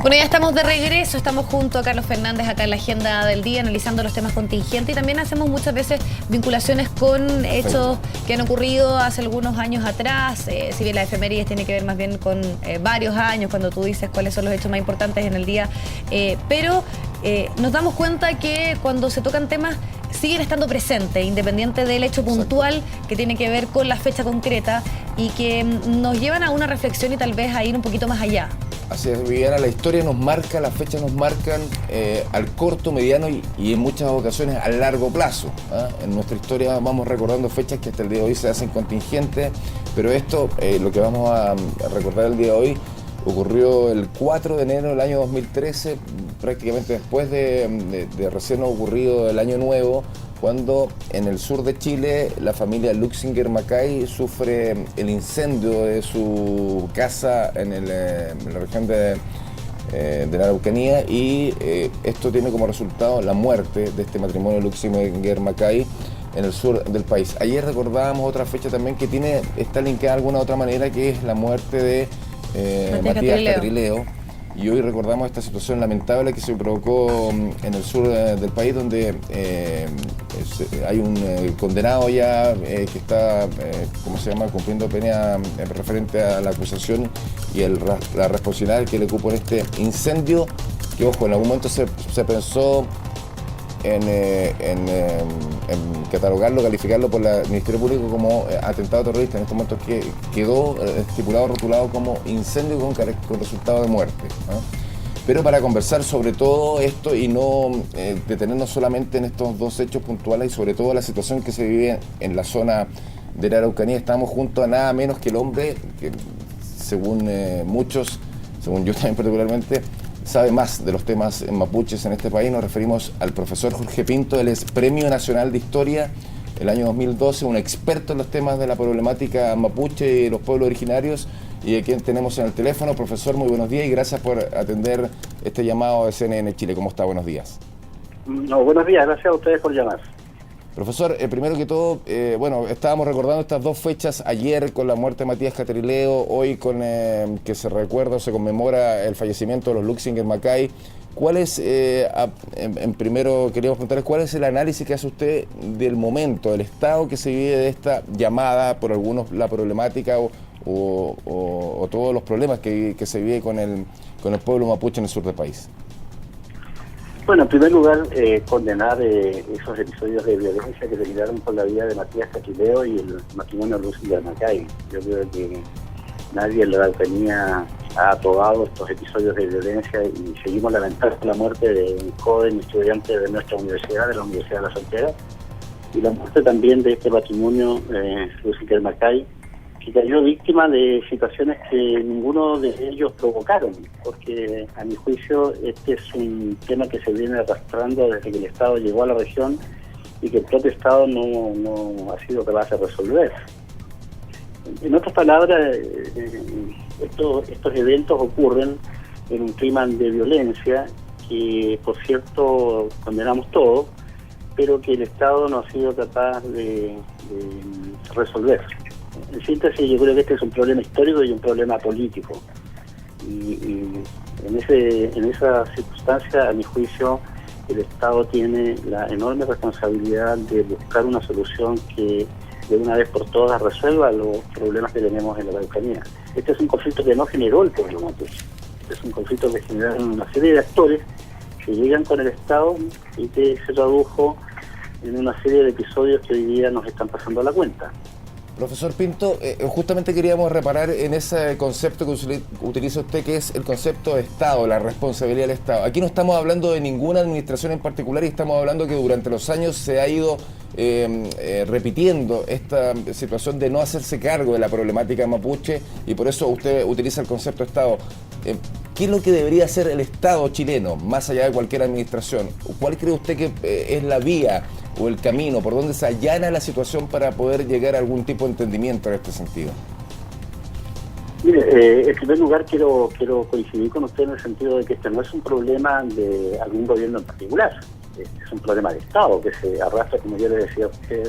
Bueno, ya estamos de regreso, estamos junto a Carlos Fernández acá en la agenda del día, analizando los temas contingentes y también hacemos muchas veces vinculaciones con hechos que han ocurrido hace algunos años atrás, si bien la efemérides tiene que ver más bien con varios años, cuando tú dices cuáles son los hechos más importantes en el día, pero nos damos cuenta que cuando se tocan temas siguen estando presentes, independiente del hecho puntual que tiene que ver con la fecha concreta y que nos llevan a una reflexión y tal vez a ir un poquito más allá. Así es, Viviana, la historia nos marca, las fechas nos marcan al corto, mediano y en muchas ocasiones a largo plazo. En nuestra historia vamos recordando fechas que hasta el día de hoy se hacen contingentes, pero esto, lo que vamos a recordar el día de hoy, ocurrió el 4 de enero del año 2013, prácticamente después de recién ocurrido el Año Nuevo, cuando en el sur de Chile la familia Luxinger Macay sufre el incendio de su casa en la región de la Araucanía y esto tiene como resultado la muerte de este matrimonio Luxinger Macay en el sur del país. Ayer recordábamos otra fecha también que está linkada de alguna otra manera, que es la muerte de Matías Catrileo. Y hoy recordamos esta situación lamentable que se provocó en el sur del país, donde hay un condenado ya que está, cumpliendo pena referente a la acusación y la responsabilidad que le cupo en este incendio, que ojo, en algún momento se pensó en catalogarlo, calificarlo por el Ministerio Público como atentado terrorista. En estos momentos quedó estipulado, rotulado como incendio con resultado de muerte, ¿no? Pero para conversar sobre todo esto y no detenernos solamente en estos dos hechos puntuales y sobre todo la situación que se vive en la zona de la Araucanía, estamos junto a nada menos que el hombre que, según muchos, según yo también particularmente, sabe más de los temas mapuches en este país. Nos referimos al profesor Jorge Pinto. Él es Premio Nacional de Historia el año 2012, un experto en los temas de la problemática mapuche y los pueblos originarios, y a quien tenemos en el teléfono. Profesor, muy buenos días y gracias por atender este llamado de CNN Chile. ¿Cómo está? Buenos días. No, buenos días, gracias a ustedes por llamar. Profesor, primero que todo, estábamos recordando estas dos fechas, ayer con la muerte de Matías Catrileo, hoy con que se recuerda o se conmemora el fallecimiento de los Luxinger Macay. ¿Cuál es, primero queríamos preguntarles, cuál es el análisis que hace usted del momento, del estado que se vive de esta llamada, por algunos la problemática o todos los problemas que se vive con el pueblo mapuche en el sur del país? Bueno, en primer lugar, condenar esos episodios de violencia que terminaron con la vida de Matías Catrileo y el matrimonio Luxinger Macay. Yo creo que nadie en la Araucanía ha aprobado estos episodios de violencia y seguimos lamentando la muerte de un joven estudiante de nuestra universidad, de la Universidad de la Frontera, y la muerte también de este matrimonio Luxinger Macay, que cayó víctima de situaciones que ninguno de ellos provocaron, porque a mi juicio este es un tema que se viene arrastrando desde que el Estado llegó a la región y que el propio Estado no ha sido capaz de resolver. En otras palabras, estos eventos ocurren en un clima de violencia que, por cierto, condenamos todos, pero que el Estado no ha sido capaz de resolver. En síntesis, yo creo que este es un problema histórico y un problema político. Y en esa circunstancia, a mi juicio, el Estado tiene la enorme responsabilidad de buscar una solución que de una vez por todas resuelva los problemas que tenemos en la Araucanía. Este es un conflicto que no generó el pueblo mapuche. Este es un conflicto que generaron una serie de actores que llegan con el Estado y que se tradujo en una serie de episodios que hoy día nos están pasando a la cuenta. Profesor Pinto, justamente queríamos reparar en ese concepto que utiliza usted, que es el concepto de Estado, la responsabilidad del Estado. Aquí no estamos hablando de ninguna administración en particular y estamos hablando que durante los años se ha ido repitiendo esta situación de no hacerse cargo de la problemática mapuche y por eso usted utiliza el concepto de Estado. ¿Qué es lo que debería hacer el Estado chileno, más allá de cualquier administración? ¿Cuál cree usted que es la vía o el camino por donde se allana la situación para poder llegar a algún tipo de entendimiento en este sentido? Mire, en primer lugar quiero coincidir con usted en el sentido de que este no es un problema de algún gobierno en particular, es un problema de Estado que se arrastra, como yo le decía a usted,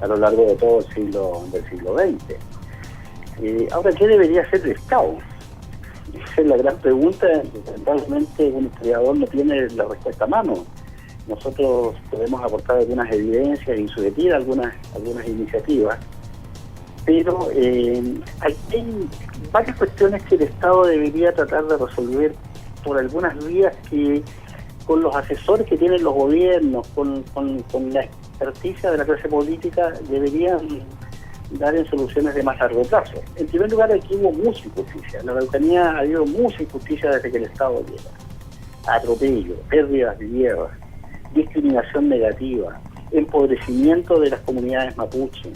a lo largo de todo el siglo XX. Ahora, ¿qué debería hacer el Estado? esa es la gran pregunta. Lamentablemente un historiador no tiene la respuesta a mano. Nosotros podemos aportar algunas evidencias y sugerir algunas iniciativas, pero hay varias cuestiones que el Estado debería tratar de resolver por algunas vías que, con los asesores que tienen los gobiernos, con la experticia de la clase política, deberían dar en soluciones de más largo plazo. En primer lugar, aquí hubo mucha injusticia. En la Araucanía ha habido mucha injusticia desde que el Estado llega. Atropello, pérdidas de tierras, discriminación negativa, empobrecimiento de las comunidades mapuche,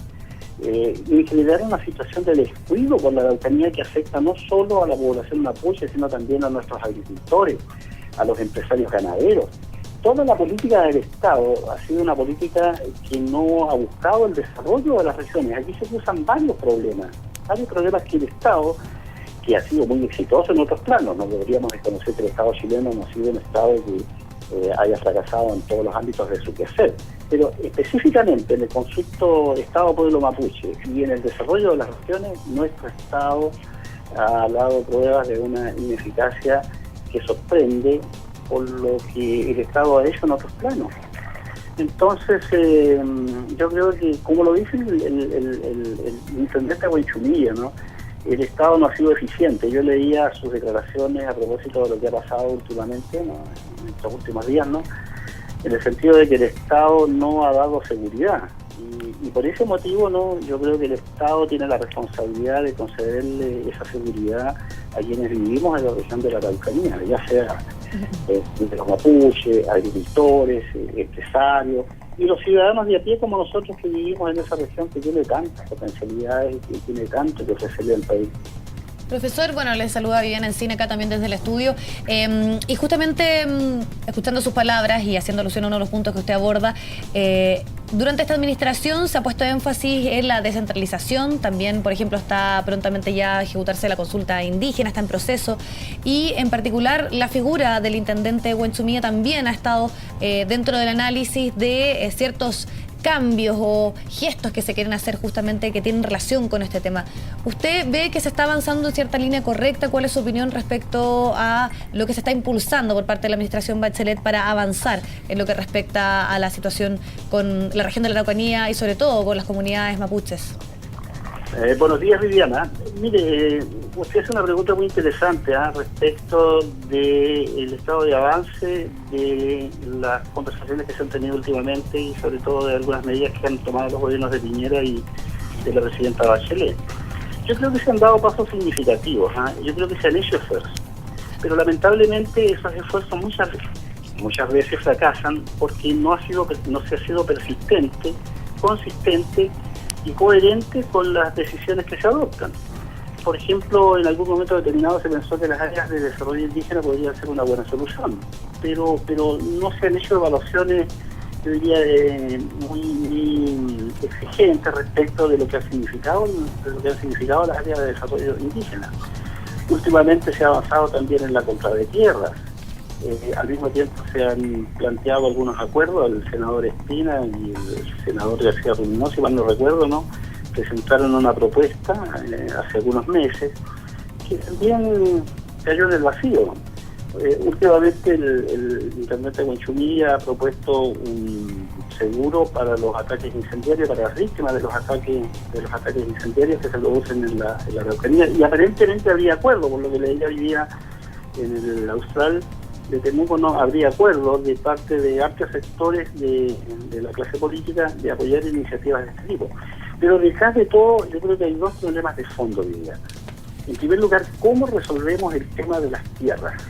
y generar una situación de descuido por la Araucanía que afecta no solo a la población mapuche, sino también a nuestros agricultores, a los empresarios ganaderos. Toda la política del Estado ha sido una política que no ha buscado el desarrollo de las regiones. Aquí se cruzan varios problemas que el Estado, que ha sido muy exitoso en otros planos, no deberíamos desconocer que el Estado chileno no ha sido un Estado que haya fracasado en todos los ámbitos de su quehacer, pero específicamente en el concepto Estado-Pueblo Mapuche y en el desarrollo de las regiones, nuestro Estado ha dado pruebas de una ineficacia que sorprende por lo que el Estado ha hecho en otros planos. Entonces, yo creo que, como lo dice el intendente Huenchumilla, ¿no?, el Estado no ha sido eficiente. Yo leía sus declaraciones a propósito de lo que ha pasado últimamente, ¿no?, en estos últimos días, ¿no?, en el sentido de que el Estado no ha dado seguridad. Y por ese motivo, ¿no?, yo creo que el Estado tiene la responsabilidad de concederle esa seguridad a quienes vivimos en la región de la Araucanía, ya sea de los mapuches, agricultores, empresarios, y los ciudadanos de a pie como nosotros que vivimos en esa región que tiene tantas potencialidades, que tiene tanto que ofrecerle al país. Profesor, bueno, les saluda Viviana Encina acá también desde el estudio, y justamente escuchando sus palabras y haciendo alusión a uno de los puntos que usted aborda, durante esta administración se ha puesto énfasis en la descentralización, también, por ejemplo, está prontamente ya a ejecutarse la consulta indígena, está en proceso, y en particular la figura del intendente Huenchumilla también ha estado dentro del análisis de ciertos cambios o gestos que se quieren hacer justamente que tienen relación con este tema. ¿Usted ve que se está avanzando en cierta línea correcta? ¿Cuál es su opinión respecto a lo que se está impulsando por parte de la administración Bachelet para avanzar en lo que respecta a la situación con la región de la Araucanía y sobre todo con las comunidades mapuches? Buenos días, Viviana. Mire, usted hace una pregunta muy interesante respecto del estado de avance de las conversaciones que se han tenido últimamente y sobre todo de algunas medidas que han tomado los gobiernos de Piñera y de la presidenta Bachelet. Yo creo que se han dado pasos significativos, yo creo que se han hecho esfuerzos, pero lamentablemente esos esfuerzos muchas veces fracasan porque no se ha sido persistente, consistente y coherente con las decisiones que se adoptan. Por ejemplo, en algún momento determinado se pensó que las áreas de desarrollo indígena podrían ser una buena solución, pero no se han hecho evaluaciones, yo diría, muy exigentes respecto de lo que han significado las áreas de desarrollo indígena. Últimamente se ha avanzado también en la compra de tierras. Al mismo tiempo se han planteado algunos acuerdos, el senador Espina y el senador García Ruminó, si mal no recuerdo, ¿no?, presentaron una propuesta hace algunos meses que también cayó en el vacío. Últimamente el intendente Huenchumilla ha propuesto un seguro para los ataques incendiarios, para las víctimas de los ataques incendiarios que se producen en la Araucanía, y aparentemente habría acuerdo, por lo que leía hoy día en el Austral de Temuco, no habría acuerdo de parte de amplios sectores de la clase política de apoyar iniciativas de este tipo. Pero detrás de todo, yo creo que hay dos problemas de fondo, Viviana. En primer lugar, ¿cómo resolvemos el tema de las tierras?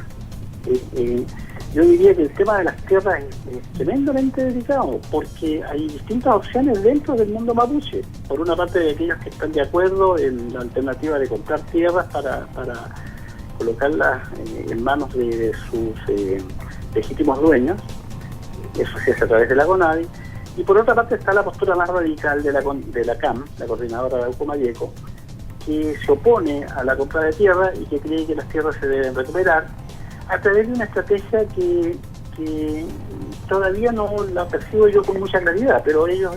Yo diría que el tema de las tierras es tremendamente delicado, porque hay distintas opciones dentro del mundo mapuche. Por una parte, de aquellos que están de acuerdo en la alternativa de comprar tierras para colocarlas en manos de sus legítimos dueños, eso se hace a través de la CONADI, y por otra parte está la postura más radical de la CAM, la coordinadora de Arauco-Mayeco, que se opone a la compra de tierra y que cree que las tierras se deben recuperar a través de una estrategia que todavía no la percibo yo con mucha claridad, pero ellos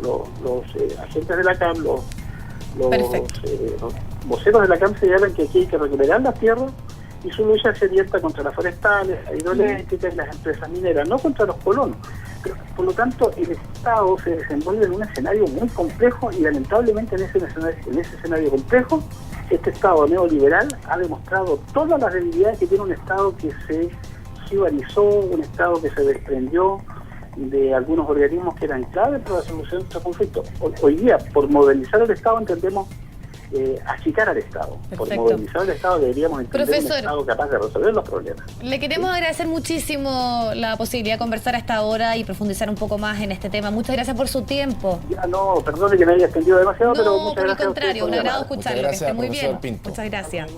los agentes de la CAM, los voceros de la CAM señalan que aquí hay que recuperar las tierras y su lucha se orienta contra las forestales, las hidroeléctricas y las empresas mineras, no contra los colonos. Pero, por lo tanto, el Estado se desenvuelve en un escenario muy complejo y lamentablemente en ese escenario complejo, este Estado neoliberal ha demostrado todas las debilidades que tiene un Estado que se jibarizó, un Estado que se desprendió de algunos organismos que eran clave para la solución de estos conflictos. Hoy día, por modernizar el Estado, entendemos achicar al Estado. Perfecto. Por modernizar el Estado deberíamos entender Profesor, un Estado capaz de resolver los problemas. Le queremos agradecer muchísimo la posibilidad de conversar a esta hora y profundizar un poco más en este tema. Muchas gracias por su tiempo. Ya no, perdone que me haya extendido demasiado, pero No, muchas por el gracias. contrario, un agrado Muchas escucharlo, que gracias, esté muy profesor bien. Pinto. Muchas gracias.